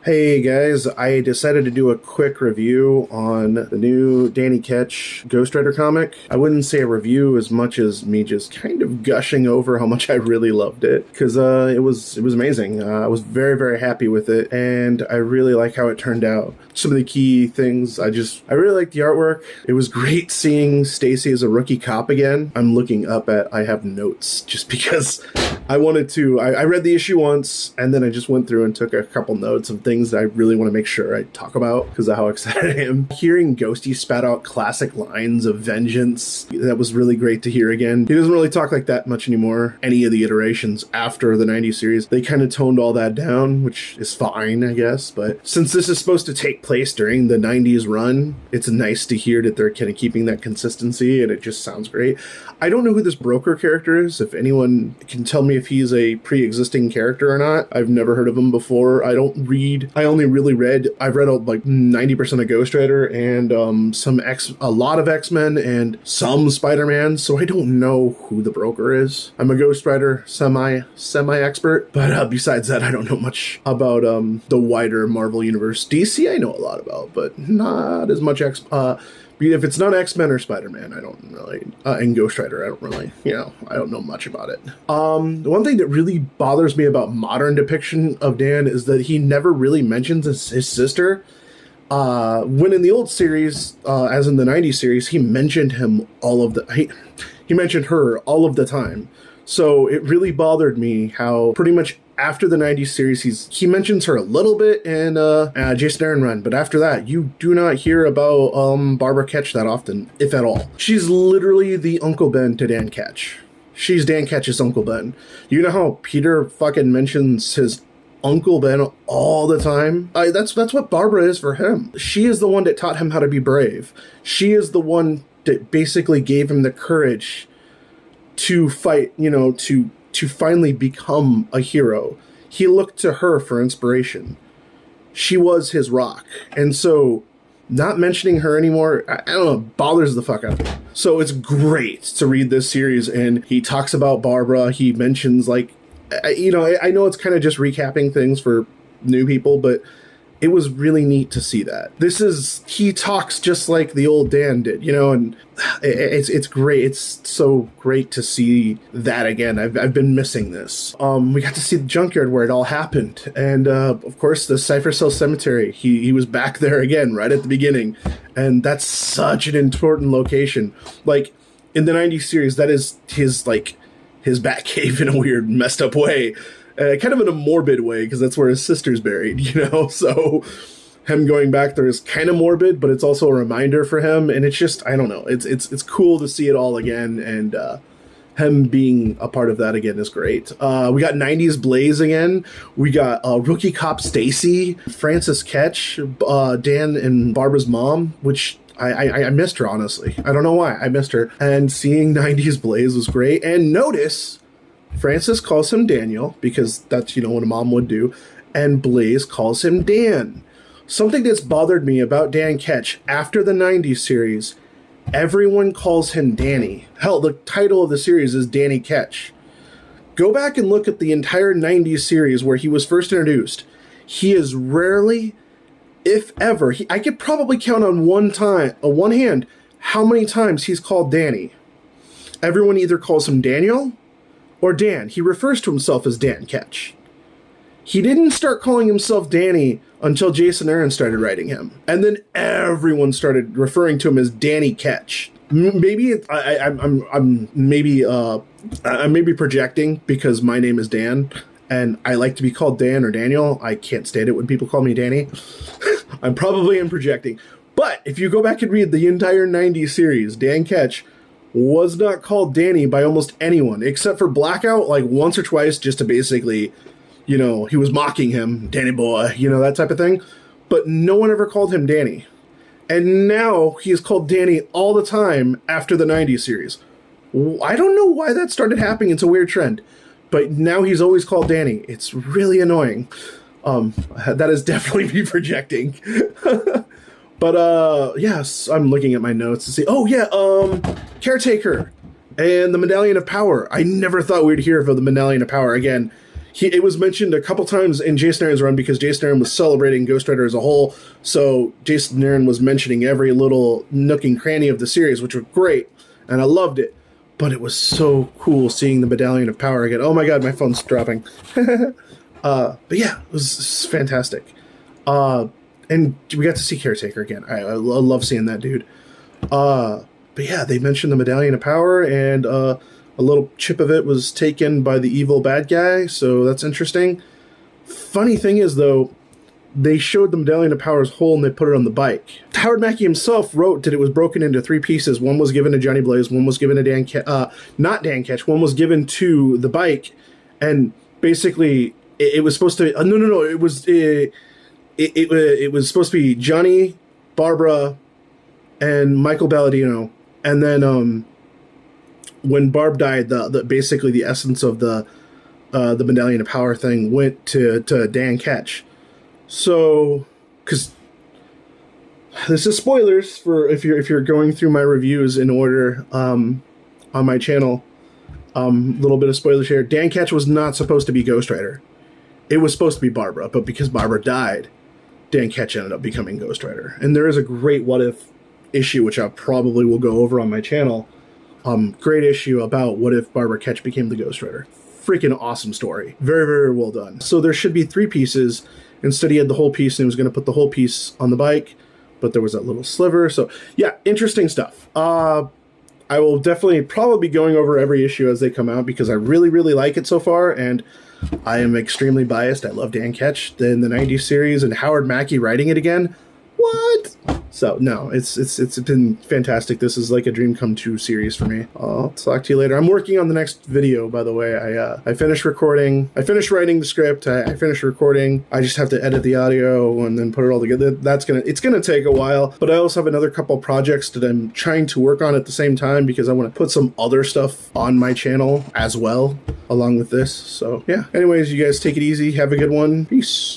Hey guys, I decided to do a quick review on the new Danny Ketch Ghost Rider comic. I wouldn't say a review as much as me just kind of gushing over how much I really loved it, because it was amazing. I was very happy with it, and I really like how it turned out. Some of the key things, I really like the artwork. It was great seeing Stacy as a rookie cop again. I'm looking up at, I have notes just because I wanted to. I read the issue once, and then I just went through and took a couple notes of things that I really want to make sure I talk about because of how excited I am. Hearing Ghosty spat out classic lines of vengeance, that was really great to hear again. He doesn't really talk like that much anymore. Any of the iterations after the 90s series, they kind of toned all that down, which is fine, I guess. But since this is supposed to take place during the 90s run, it's nice to hear that they're kind of keeping that consistency, and it just sounds great. I don't know who this broker character is. If anyone can tell me if he's a pre-existing character or not. I've never heard of him before. I've read like 90% of Ghost Rider and a lot of X-Men and some Spider-Man, so I don't know who the broker is. I'm a Ghost Rider semi-expert, but besides that, I don't know much about the wider Marvel universe. DC I know a lot about, but not as much if it's not X-Men or Spider-Man, I don't really, and Ghost Rider, I don't really, I don't know much about it. The one thing that really bothers me about modern depiction of Dan is that he never really mentions his sister. When in the old series, as in the 90s series, he mentioned he mentioned her all of the time. So it really bothered me how pretty much after the 90s series, he mentions her a little bit in Jason Aaron run, but after that, you do not hear about Barbara Ketch that often, if at all. She's literally the Uncle Ben to Dan Ketch. She's Dan Ketch's Uncle Ben. You know how Peter fucking mentions his Uncle Ben all the time? That's what Barbara is for him. She is the one that taught him how to be brave. She is the one that basically gave him the courage to fight, to finally become a hero. He looked to her for inspiration. She was his rock. And so not mentioning her anymore, I don't know, bothers the fuck out of me. So it's great to read this series, and he talks about Barbara. He mentions, like, I know it's kind of just recapping things for new people, but it was really neat to see that. He talks just like the old Dan did, and it's great. It's so great to see that again. I've been missing this. We got to see the junkyard where it all happened. And of course, the Cypher Cell Cemetery. He was back there again right at the beginning. And that's such an important location. Like, in the 90s series, that is his Batcave in a weird, messed up way. Kind of in a morbid way, because that's where his sister's buried, So him going back there is kind of morbid, but it's also a reminder for him. And it's just, I don't know. It's cool to see it all again. And him being a part of that again is great. We got 90s Blaze again. We got rookie cop Stacy, Francis Ketch, Dan and Barbara's mom, which I missed her, honestly. I don't know why. I missed her. And seeing 90s Blaze was great. And notice Francis calls him Daniel, because that's, what a mom would do, and Blaze calls him Dan. Something that's bothered me about Dan Ketch after the 90s series, everyone calls him Danny. Hell, the title of the series is Danny Ketch. Go back and look at the entire 90s series where he was first introduced. He is rarely, if ever, I could probably count on one hand how many times he's called Danny. Everyone either calls him Daniel or Dan. He refers to himself as Dan Ketch. He didn't start calling himself Danny until Jason Aaron started writing him. And then everyone started referring to him as Danny Ketch. Maybe I'm maybe projecting because my name is Dan and I like to be called Dan or Daniel. I can't stand it when people call me Danny. I'm probably projecting. But if you go back and read the entire 90s series, Dan Ketch was not called Danny by almost anyone, except for Blackout, like once or twice, just to basically, he was mocking him, Danny boy, that type of thing. But no one ever called him Danny. And now he is called Danny all the time after the 90s series. I don't know why that started happening. It's a weird trend. But now he's always called Danny. It's really annoying. That is definitely me projecting. But, yes, I'm looking at my notes to see. Oh, yeah, Caretaker and the Medallion of Power. I never thought we'd hear of the Medallion of Power again. it was mentioned a couple times in Jason Aaron's run because Jason Aaron was celebrating Ghost Rider as a whole. So Jason Aaron was mentioning every little nook and cranny of the series, which was great, and I loved it. But it was so cool seeing the Medallion of Power again. Oh my god, my phone's dropping. But yeah, it was fantastic. And we got to see Caretaker again. I love seeing that dude. But yeah, they mentioned the Medallion of Power, and a little chip of it was taken by the evil bad guy, so that's interesting. Funny thing is, though, they showed the Medallion of Power's whole and they put it on the bike. Howard Mackie himself wrote that it was broken into 3 pieces. One was given to Johnny Blaze, one was given to not Dan Ketch, one was given to the bike, and basically it was supposed to. No, it was it was supposed to be Johnny, Barbara, and Michael Balladino, and then when Barb died, basically the essence of the Medallion of Power thing went to Dan Ketch. So, because this is spoilers for if you're going through my reviews in order on my channel. Little bit of spoilers here. Dan Ketch was not supposed to be Ghost Rider. It was supposed to be Barbara, but because Barbara died, Dan Ketch ended up becoming Ghost Rider. And there is a great what if issue, which I probably will go over on my channel. Great issue about what if Barbara Ketch became the Ghost Rider. Freaking awesome story. Very, very well done. So there should be 3 pieces. Instead, he had the whole piece, and he was going to put the whole piece on the bike, but there was that little sliver. So, yeah, interesting stuff. I will definitely probably be going over every issue as they come out because I really, really like it so far, and I am extremely biased. I love Dan Ketch in the 90s series, and Howard Mackie writing it again. What? So, no, it's been fantastic. This is like a dream come true series for me. I'll talk to you later. I'm working on the next video, by the way. I finished recording. I finished writing the script. I finished recording. I just have to edit the audio and then put it all together. It's gonna take a while, but I also have another couple projects that I'm trying to work on at the same time because I want to put some other stuff on my channel as well, along with this. So, yeah. Anyways, you guys take it easy. Have a good one. Peace.